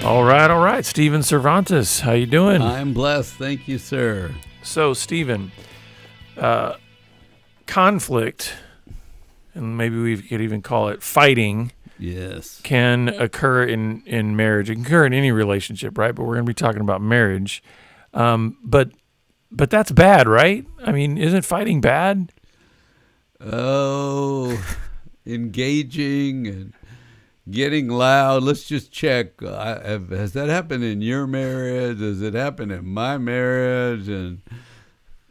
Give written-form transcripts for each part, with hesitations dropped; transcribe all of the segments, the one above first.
All right. Steven Cervantes, how you doing? I'm blessed. Thank you, sir. So, Steven, conflict, and maybe we could even call it fighting, Yes. can occur in marriage. It can occur in any relationship, right? But we're going to be talking about marriage. But that's bad, right? I mean, isn't fighting bad? Oh, engaging and getting loud. Let's just check. Has that happened in your marriage? Does it happen in my marriage? And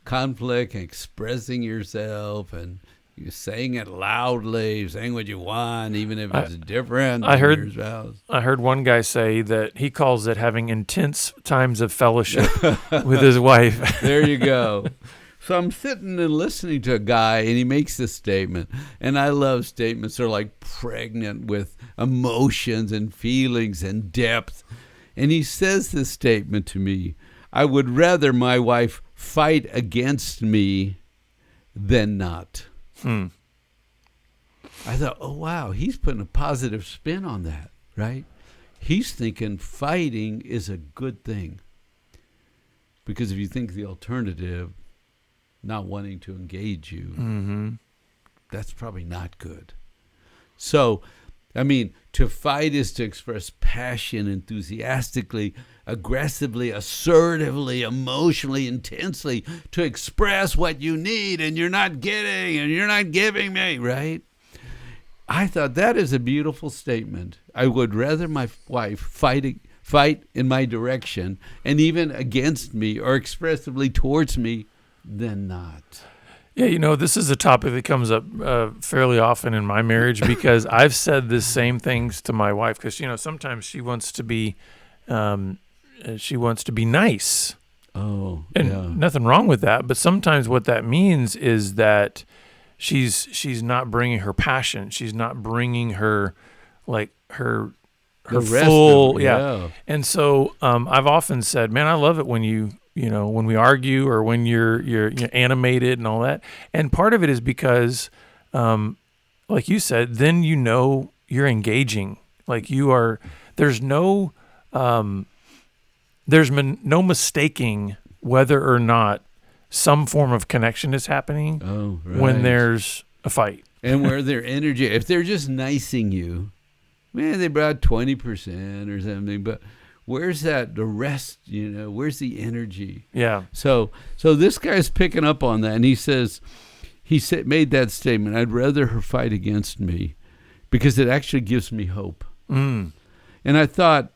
conflict, and expressing yourself, and you saying it loudly, saying what you want, even if it's different. I heard one guy say that he calls it having intense times of fellowship with his wife. There you go. So I'm sitting and listening to a guy, and he makes this statement, and I love statements that are like pregnant with emotions and feelings and depth. And he says this statement to me: I would rather my wife fight against me than not. I thought, oh, wow, he's putting a positive spin on that, right? He's thinking fighting is a good thing. Because if you think the alternative, not wanting to engage you, that's probably not good. So, I mean, to fight is to express passion enthusiastically, aggressively, assertively, emotionally, intensely, to express what you need and you're not getting and you're not giving me, right? I thought that is a beautiful statement. I would rather my wife fight in my direction and even against me or expressively towards me than not. Yeah, this is a topic that comes up fairly often in my marriage because I've said the same things to my wife because, sometimes she wants to be nice. Oh, and yeah. Nothing wrong with that. But sometimes what that means is that she's not bringing her passion. She's not bringing her full, yeah. And so I've often said, man, I love it when when we argue or when you're animated and all that. And part of it is because, like you said, then you're engaging. Like there's no mistaking whether or not some form of connection is happening when there's a fight. And where their energy, if they're just nicing you, man, they brought 20% or something, but where's the rest, where's the energy? Yeah. So this guy's picking up on that, and he made that statement, I'd rather her fight against me because it actually gives me hope. And I thought,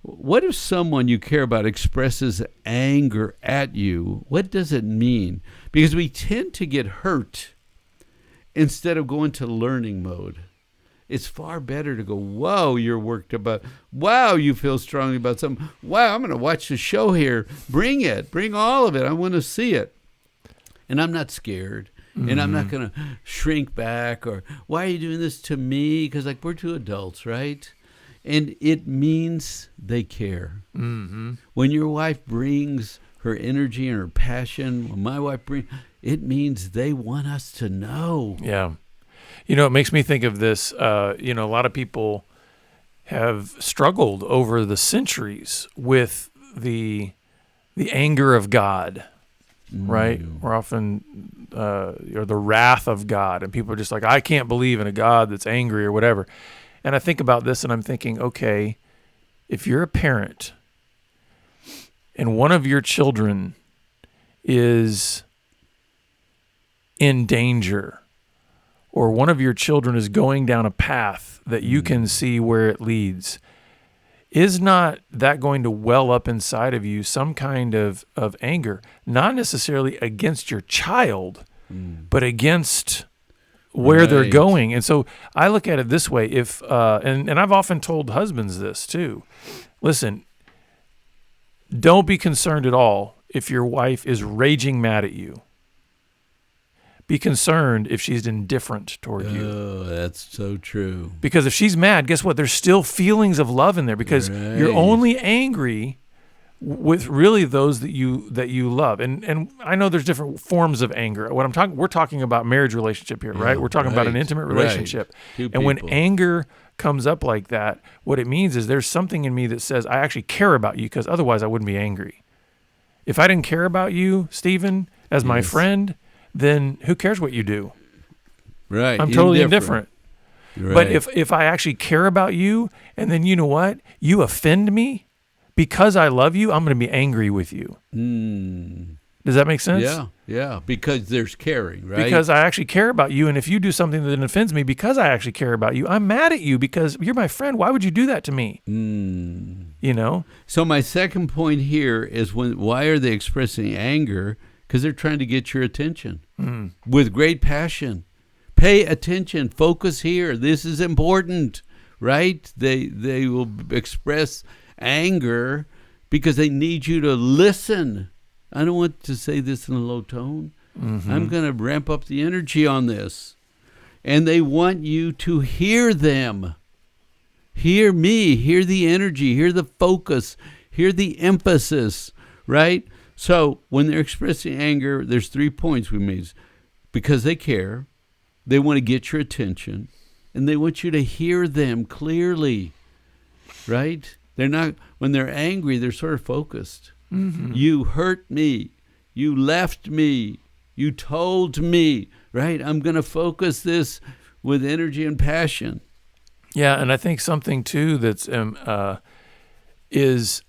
what if someone you care about expresses anger at you? What does it mean? Because we tend to get hurt instead of going to learning mode. It's far better to go, whoa, you're worked about. Wow, you feel strongly about something. Wow, I'm going to watch the show here. Bring it. Bring all of it. I want to see it. And I'm not scared. And I'm not going to shrink back or, why are you doing this to me? Because, we're two adults, right? And it means they care. When your wife brings her energy and her passion, when my wife brings, it means they want us to know. Yeah. It makes me think of this. A lot of people have struggled over the centuries with the anger of God, right? We're often, or the wrath of God. And people are just like, I can't believe in a God that's angry or whatever. And I think about this and I'm thinking, okay, if you're a parent and one of your children is in danger, or one of your children is going down a path that you can see where it leads, is not that going to well up inside of you some kind of anger, not necessarily against your child, but against where they're going? And so I look at it this way, and I've often told husbands this too. Listen, don't be concerned at all if your wife is raging mad at you. Be concerned if she's indifferent toward you. Oh, that's so true. Because if she's mad, guess what? There's still feelings of love in there because you're only angry with really those that you love. And I know there's different forms of anger. We're talking about marriage relationship here, right? We're talking about an intimate relationship. Two and when people. anger comes up like that, what it means is there's something in me that says I actually care about you, because otherwise I wouldn't be angry. If I didn't care about you, Stephen, as my friend, then who cares what you do? Right. I'm totally indifferent. Right. But if I actually care about you, and then you know what? You offend me because I love you, I'm going to be angry with you. Does that make sense? Yeah, because there's caring, right? Because I actually care about you, and if you do something that offends me because I actually care about you, I'm mad at you because you're my friend. Why would you do that to me? You know? So my second point here is why are they expressing anger? Because they're trying to get your attention with great passion. Pay attention. Focus here. This is important, right? They will express anger because they need you to listen. I don't want to say this in a low tone. I'm going to ramp up the energy on this. And they want you to hear them. Hear me. Hear the energy. Hear the focus. Hear the emphasis, right? So when they're expressing anger, there's 3 points we made. Because they care. They want to get your attention. And they want you to hear them clearly, right? They're not, when they're angry, they're sort of focused. You hurt me. You left me. You told me, right? I'm going to focus this with energy and passion. Yeah, and I think something too that's is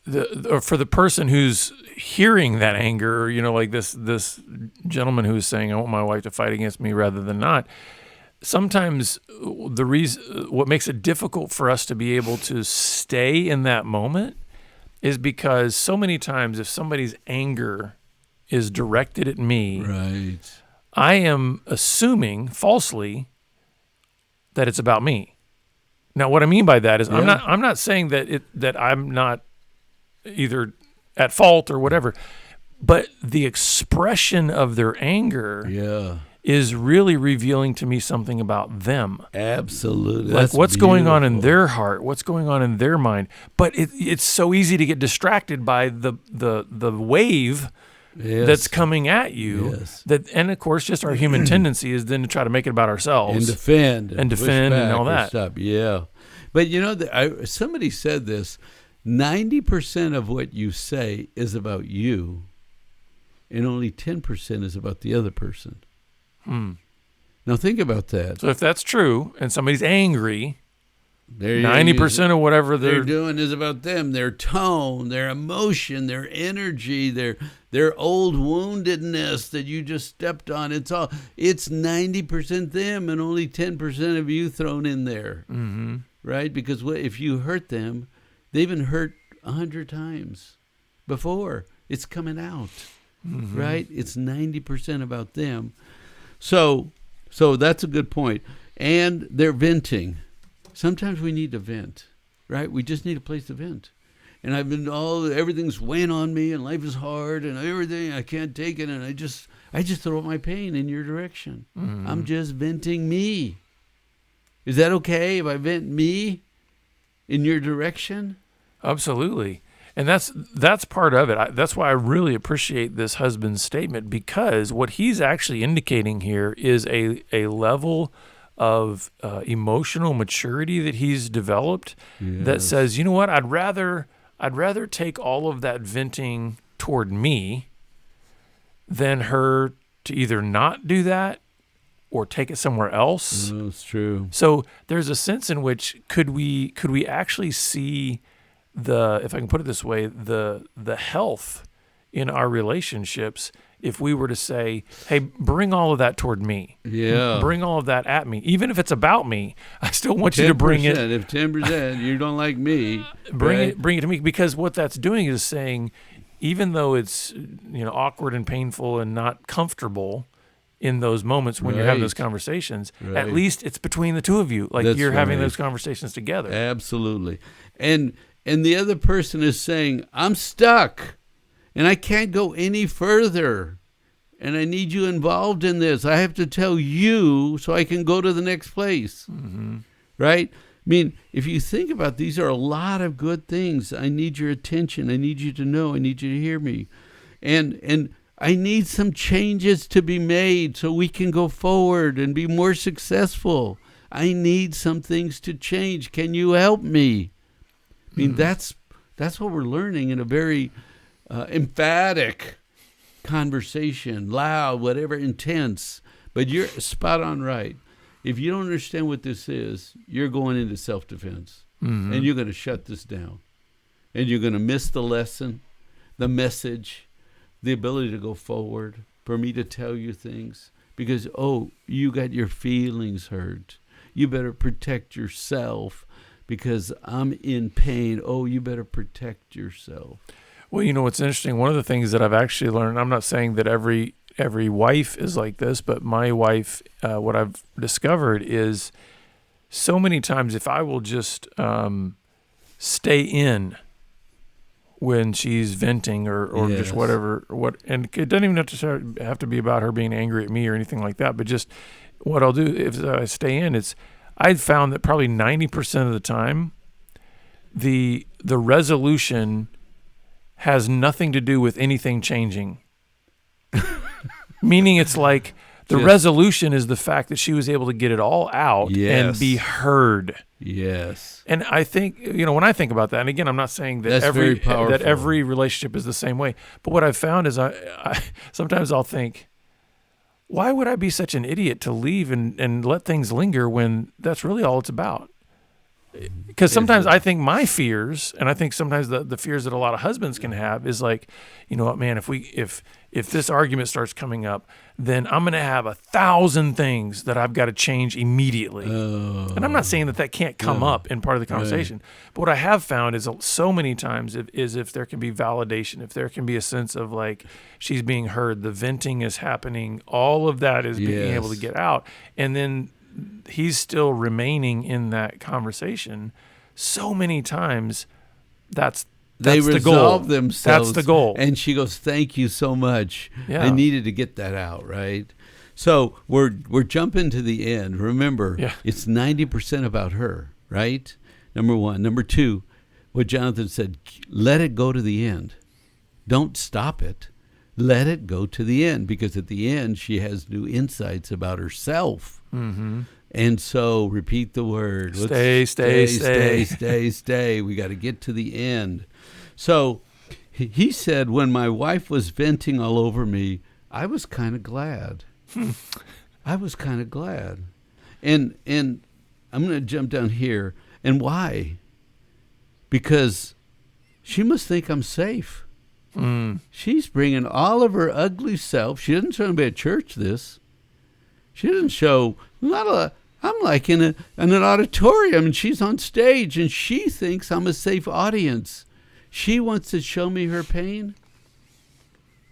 for the person who's hearing that anger, or, you know, like this gentleman who's saying, I want my wife to fight against me rather than not. Sometimes what makes it difficult for us to be able to stay in that moment is because so many times if somebody's anger is directed at me, right, I am assuming falsely that it's about me. Now, what I mean by that is I'm not saying that I'm not either at fault or whatever, but the expression of their anger is really revealing to me something about them. Absolutely. Like That's what's beautiful. going on in their heart, what's going on in their mind. But it's so easy to get distracted by the wave that's coming at you. Yes. And of course, just our human tendency is then to try to make it about ourselves. And defend. And all that. Stop. Yeah. But you know, somebody said this, 90% of what you say is about you, and only 10% is about the other person. Now think about that. So if that's true, and somebody's angry, 90% of whatever they're doing is about them, their tone, their emotion, their energy, their old woundedness that you just stepped on. It's 90% them and only 10% of you thrown in there, right? Because if you hurt them, they've been hurt 100 times before. It's coming out, right? It's 90% about them. So that's a good point. And they're venting. Sometimes we need to vent, right? We just need a place to vent. And everything's weighing on me, and life is hard, and everything, I can't take it, and I just throw my pain in your direction. I'm just venting me. Is that okay if I vent me in your direction? Absolutely. And that's part of it. That's why I really appreciate this husband's statement, because what he's actually indicating here is a level of emotional maturity that he's developed that says, you know what, I'd rather take all of that venting toward me than her to either not do that or take it somewhere else. That's true. So there's a sense in which could we actually see if I can put it this way, the health in our relationships if we were to say, hey, bring all of that toward me. Yeah. Bring all of that at me. Even if it's about me, I still want you to bring it. If 10% you don't like me, bring it to me, because what that's doing is saying, even though it's awkward and painful and not comfortable in those moments when you're having those conversations, at least it's between the two of you. Like you're having those conversations together. Absolutely. And the other person is saying, I'm stuck and I can't go any further. And I need you involved in this. I have to tell you so I can go to the next place. Right? I mean, if you think about these are a lot of good things. I need your attention. I need you to know. I need you to hear me. And I need some changes to be made so we can go forward and be more successful. I need some things to change. Can you help me? I mean, that's what we're learning in a very emphatic conversation, loud, whatever, intense. But you're spot on right. If you don't understand what this is, you're going into self-defense. And you're going to shut this down. And you're going to miss the lesson, the message, the ability to go forward, for me to tell you things. Because, you got your feelings hurt. You better protect yourself because I'm in pain. You better protect yourself. Well, you know what's interesting? One of the things that I've actually learned, I'm not saying that every wife is like this, but my wife, what I've discovered is so many times if I will just stay in when she's venting or Yes. just whatever, and it doesn't even have to be about her being angry at me or anything like that, but just what I'll do if I stay in, I've found that probably 90% of the time, the resolution has nothing to do with anything changing. Meaning it's like the resolution is the fact that she was able to get it all out and be heard. Yes. And I think, when I think about that, and again, I'm not saying that every relationship is the same way, but what I've found is I sometimes I'll think, why would I be such an idiot to leave and let things linger when that's really all it's about? Because sometimes I think my fears, and I think sometimes the fears that a lot of husbands can have is like, you know what, man, if this argument starts coming up, then I'm going to have 1,000 things that I've got to change immediately. And I'm not saying that can't come up in part of the conversation. Right. But what I have found is so many times is if there can be validation, if there can be a sense of like she's being heard, the venting is happening, all of that is being able to get out. And then he's still remaining in that conversation. So many times they resolve themselves. That's the goal. And she goes, thank you so much. Yeah. I needed to get that out, right? So we're jumping to the end. Remember, it's 90% about her, right? Number one. Number two, what Jonathan said, let it go to the end. Don't stop it. Let it go to the end, because at the end she has new insights about herself. Mm-hmm. And so repeat the word. Stay. We got to get to the end. So he said, when my wife was venting all over me, I was kind of glad. I was kind of glad. And I'm going to jump down here. And why? Because she must think I'm safe. She's bringing all of her ugly self. She doesn't show anybody at church this. She doesn't show, I'm like in an auditorium and she's on stage and she thinks I'm a safe audience. She wants to show me her pain.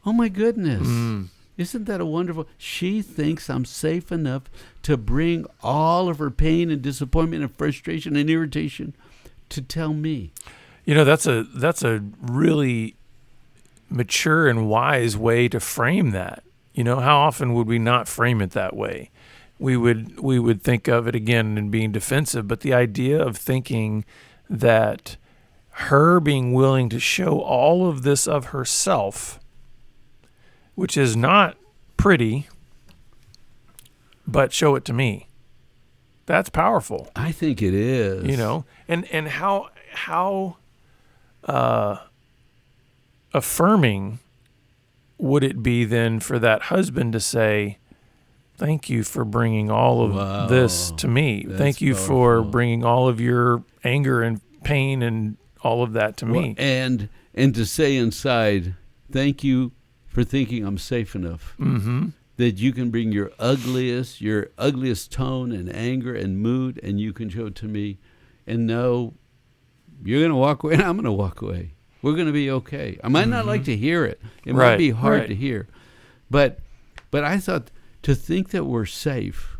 Oh my goodness. Isn't that a wonderful? She thinks I'm safe enough to bring all of her pain and disappointment and frustration and irritation to tell me. That's a really mature and wise way to frame that. How often would we not frame it that way? We would think of it again in being defensive, but the idea of thinking that her being willing to show all of this of herself, which is not pretty, but show it to me. That's powerful. I think it is. And how affirming would it be then for that husband to say, thank you for bringing all of this to me. Thank you for bringing all of your anger and pain and all of that to me. And to say inside, thank you for thinking I'm safe enough. Mm-hmm. That you can bring your ugliest tone and anger and mood, and you can show it to me. And know you're going to walk away, and I'm going to walk away. We're going to be okay. I might not like to hear it. It might be hard to hear. But I thought to think that we're safe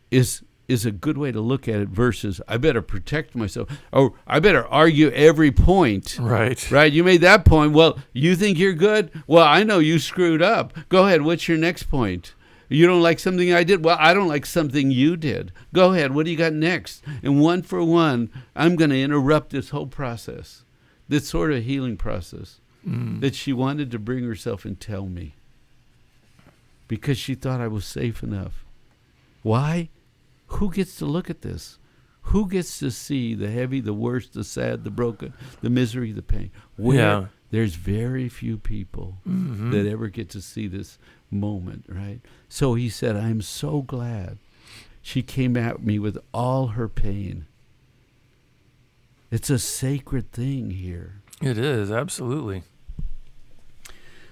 is a good way to look at it versus I better protect myself or I better argue every point. Right. You made that point. Well, you think you're good? Well, I know you screwed up. Go ahead. What's your next point? You don't like something I did? Well, I don't like something you did. Go ahead. What do you got next? And one for one, I'm going to interrupt this whole process. This sort of healing process that she wanted to bring herself and tell me because she thought I was safe enough. Why? who gets to look at this? Who gets to see the heavy, the worst, the sad, the broken, the misery, the pain? There's very few people that ever get to see this moment, right? So he said, I'm so glad she came at me with all her pain. It's a sacred thing here. It is, absolutely.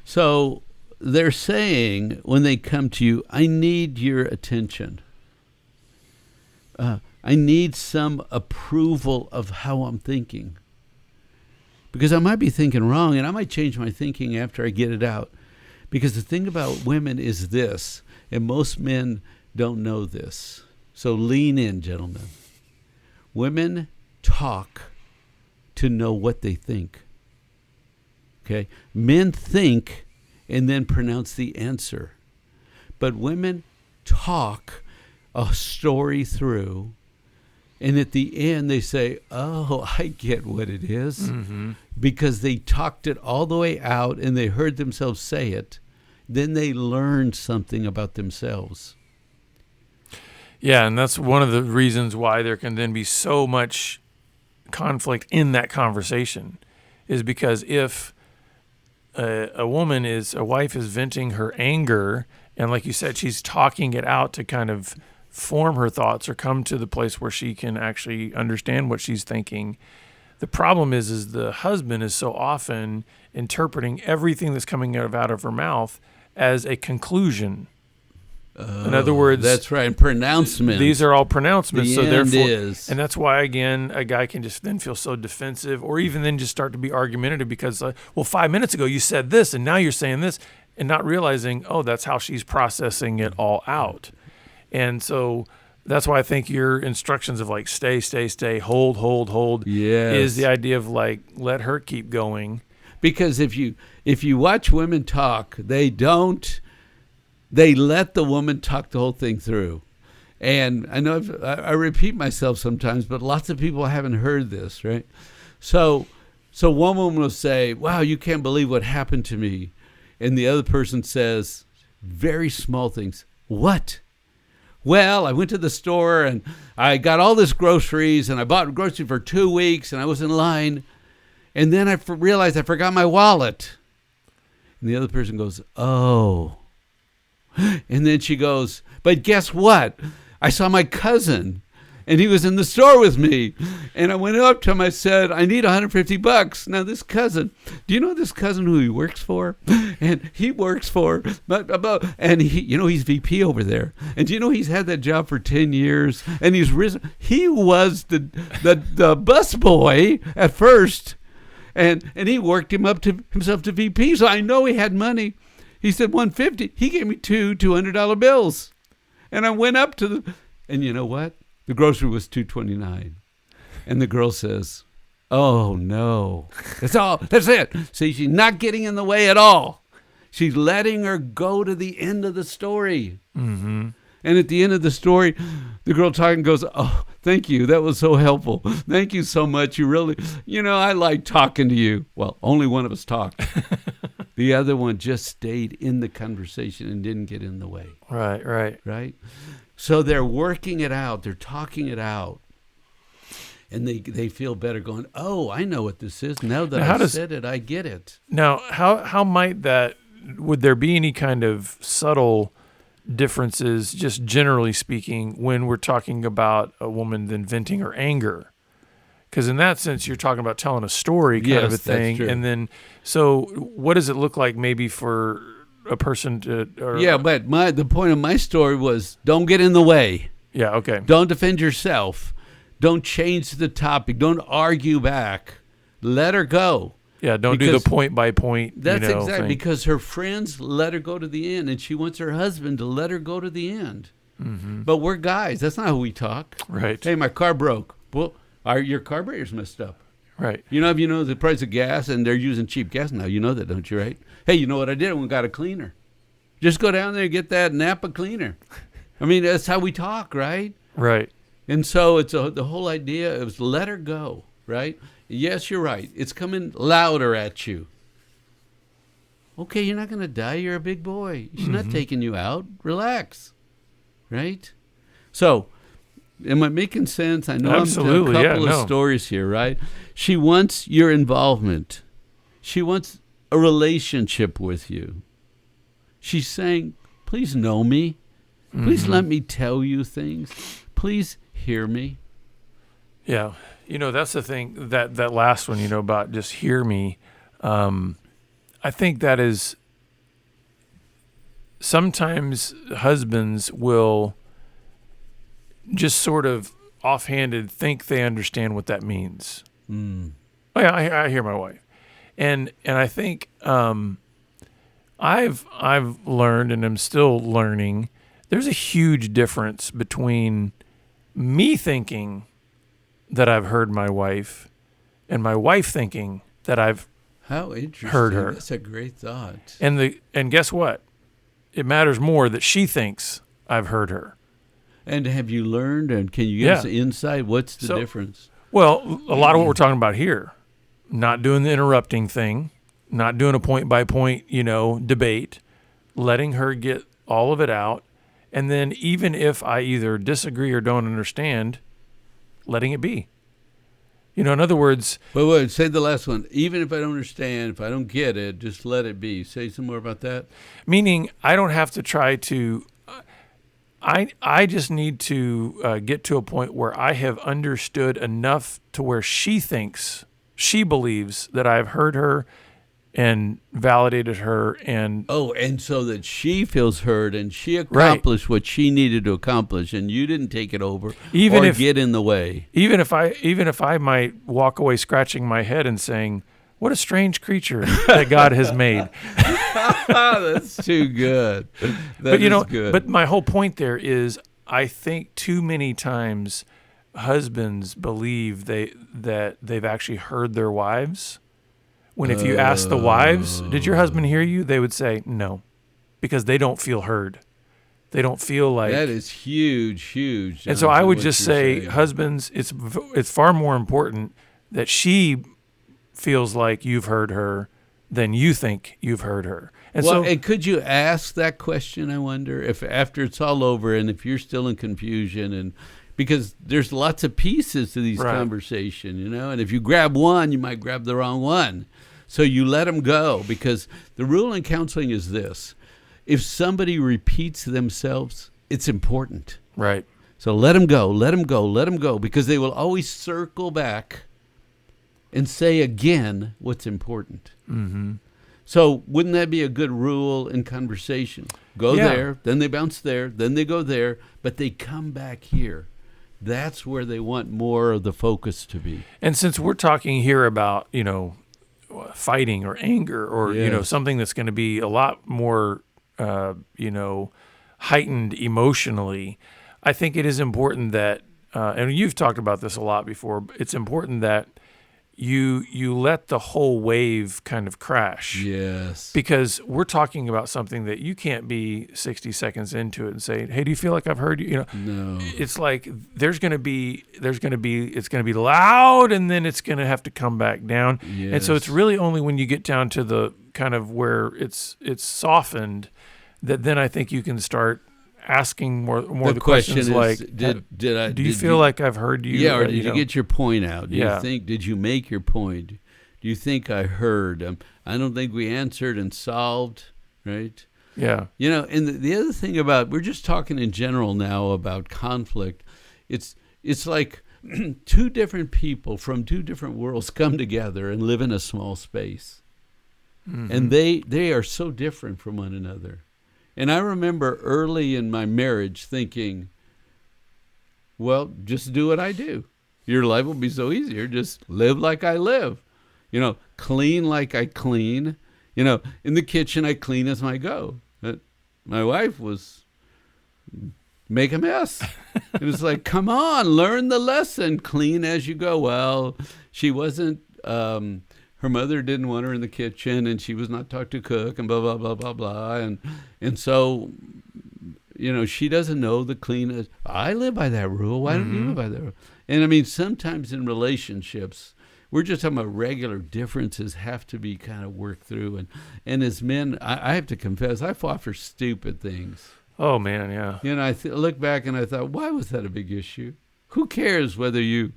So they're saying when they come to you, I need your attention. I need some approval of how I'm thinking. Because I might be thinking wrong, and I might change my thinking after I get it out. Because the thing about women is this, and most men don't know this. So lean in, gentlemen. Women talk to know what they think. Okay? Men think and then pronounce the answer. But women talk a story through, and at the end they say, oh, I get what it is. Because they talked it all the way out and they heard themselves say it. Then they learned something about themselves. Yeah, and that's one of the reasons why there can then be so much conflict in that conversation, is because if a wife is venting her anger, and like you said, she's talking it out to kind of form her thoughts or come to the place where she can actually understand what she's thinking. The problem is the husband is so often interpreting everything that's coming out of her mouth as a conclusion. In other words, that's right. Pronouncements. These are all pronouncements. The end is. And that's why, again, a guy can just then feel so defensive, or even then just start to be argumentative because, 5 minutes ago you said this, and now you're saying this, and not realizing, that's how she's processing it all out. And so that's why I think your instructions of like stay, hold, is the idea of like let her keep going. Because if you watch women talk, they let the woman talk the whole thing through. And I know I repeat myself sometimes, but lots of people haven't heard this, right? So one woman will say, wow, you can't believe what happened to me. And the other person says very small things. What? Well, I went to the store and I got all this groceries and I bought groceries for 2 weeks and I was in line. And then I realized I forgot my wallet. And the other person goes, oh. And then she goes, but guess what? I saw my cousin and he was in the store with me. And I went up to him. I said, I need $150. Now this cousin, do you know this cousin who he works for? And he works for, and he's VP over there. And do you know he's had that job for 10 years and he's risen. He was the bus boy at first. And he worked himself to VP. So I know he had money. He said $150. He gave me two $200 bills. And I went up to and you know what? The grocery was $229. And the girl says, oh no. That's it. See, she's not getting in the way at all. She's letting her go to the end of the story. Mm-hmm. And at the end of the story, the girl talking goes, oh, thank you. That was so helpful. Thank you so much. You really, I like talking to you. Well, only one of us talked. The other one just stayed in the conversation and didn't get in the way. Right. So they're working it out. They're talking it out. And they feel better going, oh, I know what this is. Now that I said it, I get it. Now, how might would there be any kind of subtle differences, just generally speaking, when we're talking about a woman then venting her anger? Because in that sense, you're talking about telling a story kind of a thing. That's true. And then, so what does it look like maybe for a person to... but the point of my story was don't get in the way. Yeah, okay. Don't defend yourself. Don't change the topic. Don't argue back. Let her go. Yeah, don't do the point by point. That's exactly thing. Because her friends let her go to the end, and she wants her husband to let her go to the end. Mm-hmm. But we're guys. That's not how we talk. Right. Hey, my car broke. Well, your carburetor's messed up. Right. If you know the price of gas, and they're using cheap gas now, you know that, don't you, right? Hey, you know what I did? I went and got a cleaner. Just go down there and get that Napa cleaner. I mean, that's how we talk, right? Right. And so it's the whole idea is let her go, right? Yes, you're right. It's coming louder at you. Okay, you're not going to die. You're a big boy. She's not taking you out. Relax, right? So Am I making sense? I know Absolutely, I'm a couple yeah, of no. stories here, right? She wants your involvement. She wants a relationship with you. She's saying, please know me. Please let me tell you things. Please hear me. Yeah. That's the thing, that last one, about just hear me. I think that is, sometimes husbands will just sort of offhanded think they understand what that means. Mm. Oh yeah, I hear my wife. And I think I've learned, and I'm still learning, there's a huge difference between me thinking that I've heard my wife and my wife thinking that I've How interesting. heard her. That's a great thought. And guess what? It matters more that she thinks I've heard her. And have you learned, and can you give us Yeah. insight? What's the So- difference? Well, a lot of what we're talking about here, not doing the interrupting thing, not doing a point by point, debate, letting her get all of it out. And then even if I either disagree or don't understand, letting it be. In other words, Wait, say the last one. Even if I don't understand, if I don't get it, just let it be. Say some more about that. meaning I don't have to try to, I just need to get to a point where I have understood enough to where she believes that I've heard her and validated her. And And so that she feels heard and she accomplished what she needed to accomplish, and you didn't take it over or get in the way. even if I might walk away scratching my head and saying, what a strange creature that God has made. That's too good. But good. but my whole point there is, I think too many times husbands believe that they've actually heard their wives. When if you ask the wives, did your husband hear you? They would say no, because they don't feel heard. They don't feel like that is huge. And so I would what just you're say, saying. husbands, it's far more important that she feels like you've heard her than you think you've heard her. And could you ask that question, I wonder, if after it's all over and if you're still in confusion, and because there's lots of pieces to these Right. conversation, and if you grab one, you might grab the wrong one. So you let them go, because the rule in counseling is this. If somebody repeats themselves, it's important. right. So let them go, because they will always circle back and say again what's important. Mm-hmm. So wouldn't that be a good rule in conversation? Go Yeah. there, then they bounce there, then they go there, but they come back here. That's where they want more of the focus to be. And since we're talking here about, fighting or anger or, Yes. something that's going to be a lot more, heightened emotionally, I think it is important that, and you've talked about this a lot before, but it's important that you let the whole wave kind of crash. Yes. Because we're talking about something that you can't be 60 seconds into it and say, hey, do you feel like I've heard you? No. It's like it's going to be loud, and then it's going to have to come back down. Yes. And so it's really only when you get down to the kind of where it's softened that then I think you can start asking more the questions is, like, do you feel like I've heard you? Yeah, or did you get your point out? Yeah. Did you make your point? Do you think I heard? I don't think we answered and solved, right? Yeah. And the other thing about, we're just talking in general now about conflict. It's like two different people from two different worlds come together and live in a small space. Mm-hmm. And they are so different from one another. And I remember early in my marriage thinking, well, just do what I do. Your life will be so easier. Just live like I live. Clean like I clean. In the kitchen, I clean as I go. But my wife was make a mess. It was like, come on, learn the lesson. Clean as you go. Well, she wasn't... her mother didn't want her in the kitchen, and she was not taught to cook, and blah, blah, blah, blah, blah. And so, she doesn't know the cleanest. I live by that rule. Why don't you live by that rule? And I mean, sometimes in relationships, we're just talking about regular differences have to be kind of worked through. And as men, I have to confess, I fought for stupid things. Oh, man, yeah. I look back and I thought, why was that a big issue? Who cares whether you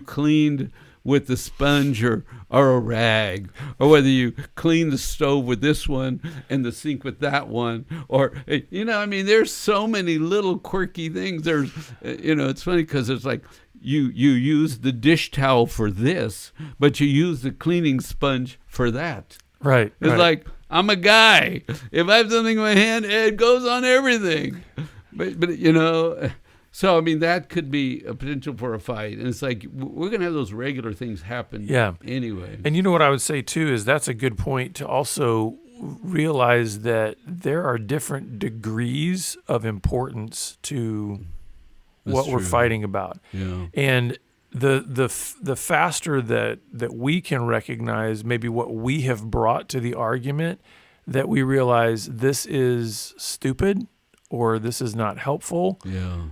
cleaned with the sponge or a rag, or whether you clean the stove with this one and the sink with that one, or there's so many little quirky things. There's it's funny because it's like you use the dish towel for this, but you use the cleaning sponge for that. Right. It's like, I'm a guy. If I have something in my hand, it goes on everything. But so, that could be a potential for a fight. And it's like, we're going to have those regular things happen anyway. And you know what I would say, too, is that's a good point to also realize that there are different degrees of importance to what we're fighting about. Yeah. And the faster that we can recognize maybe what we have brought to the argument, that we realize this is stupid or this is not helpful. Yeah.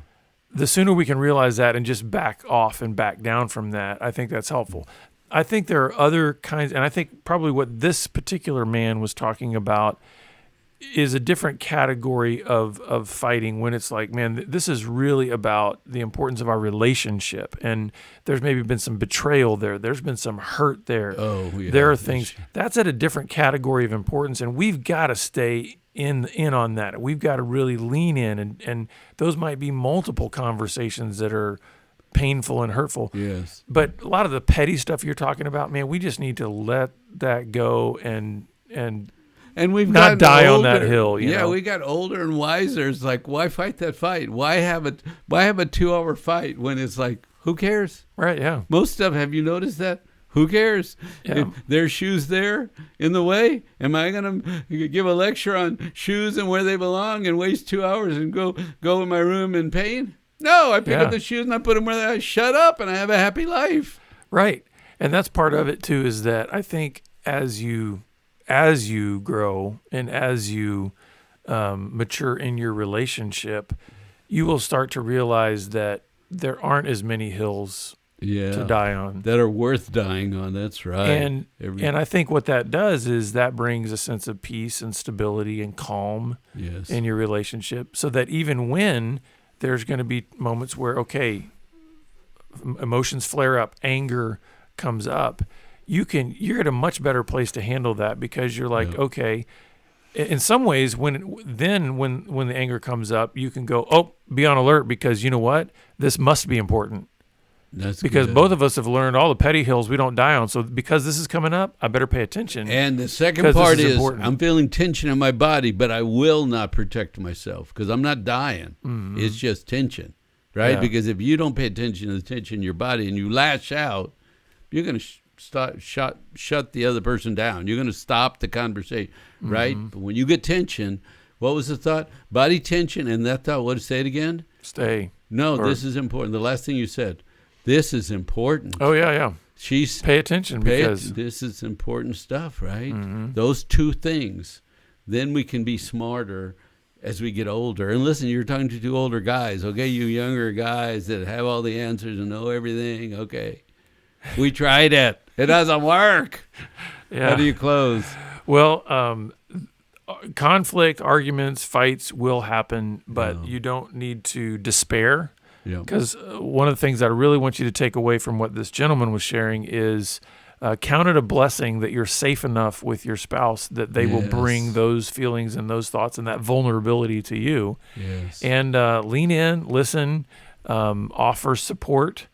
The sooner we can realize that and just back off and back down from that, I think that's helpful. I think there are other kinds, and I think probably what this particular man was talking about is a different category of fighting, when it's like, man, this is really about the importance of our relationship. And there's maybe been some betrayal there. There's been some hurt there. Oh, yeah. There are things. That's at a different category of importance, and we've got to stay in on that. We've got to really lean in, and those might be multiple conversations that are painful and hurtful. Yes. But a lot of the petty stuff you're talking about, man, we just need to let that go and we've not die older. on that hill. You know? We got older and wiser. It's like, why fight that fight? Why have a 2-hour fight when it's like, who cares? Right. Yeah. Most stuff. Have you noticed that? Who cares? Yeah. If there's shoes there in the way, am I going to give a lecture on shoes and where they belong and waste 2 hours and go in my room in pain? No, I pick up the shoes and I put them where I shut up and I have a happy life. Right. And that's part of it too, is that I think as you grow and as you mature in your relationship, you will start to realize that there aren't as many hills to die on that are worth dying on. That's right. And I think what that does is that brings a sense of peace and stability and calm in your relationship, so that even when there's going to be moments where, emotions flare up, anger comes up, you're at a much better place to handle that, because you're like, okay, in some ways, when the anger comes up, you can go, be on alert, because you know what? This must be important. That's because good. Both of us have learned all the petty hills we don't die on. So because this is coming up, I better pay attention. And the second part is I'm feeling tension in my body, but I will not protect myself because I'm not dying. Mm-hmm. It's just tension, right? Yeah. Because if you don't pay attention to the tension in your body and you lash out, you're going to shut the other person down. You're going to stop the conversation, right? Mm-hmm. But when you get tension, what was the thought? Body tension, and that thought, what, say it again? Stay. No, this is important. The last thing you said. This is important. Oh, yeah. Pay attention, because this is important stuff, right? Mm-hmm. Those two things. Then we can be smarter as we get older. And listen, you're talking to two older guys, okay? You younger guys that have all the answers and know everything, okay? We tried it. It doesn't work. Yeah. How do you close? Well, conflict, arguments, fights will happen, but you don't need to despair. Because one of the things that I really want you to take away from what this gentleman was sharing is count it a blessing that you're safe enough with your spouse that they will bring those feelings and those thoughts and that vulnerability to you. Yes. And lean in, listen, offer support.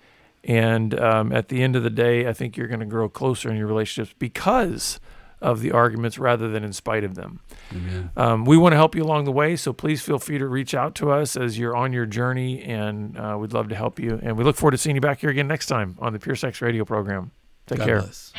And at the end of the day, I think you're going to grow closer in your relationships because of the arguments rather than in spite of them. We want to help you along the way, so please feel free to reach out to us as you're on your journey, and we'd love to help you. And we look forward to seeing you back here again next time on the Pure Sex Radio program. Take care. God bless.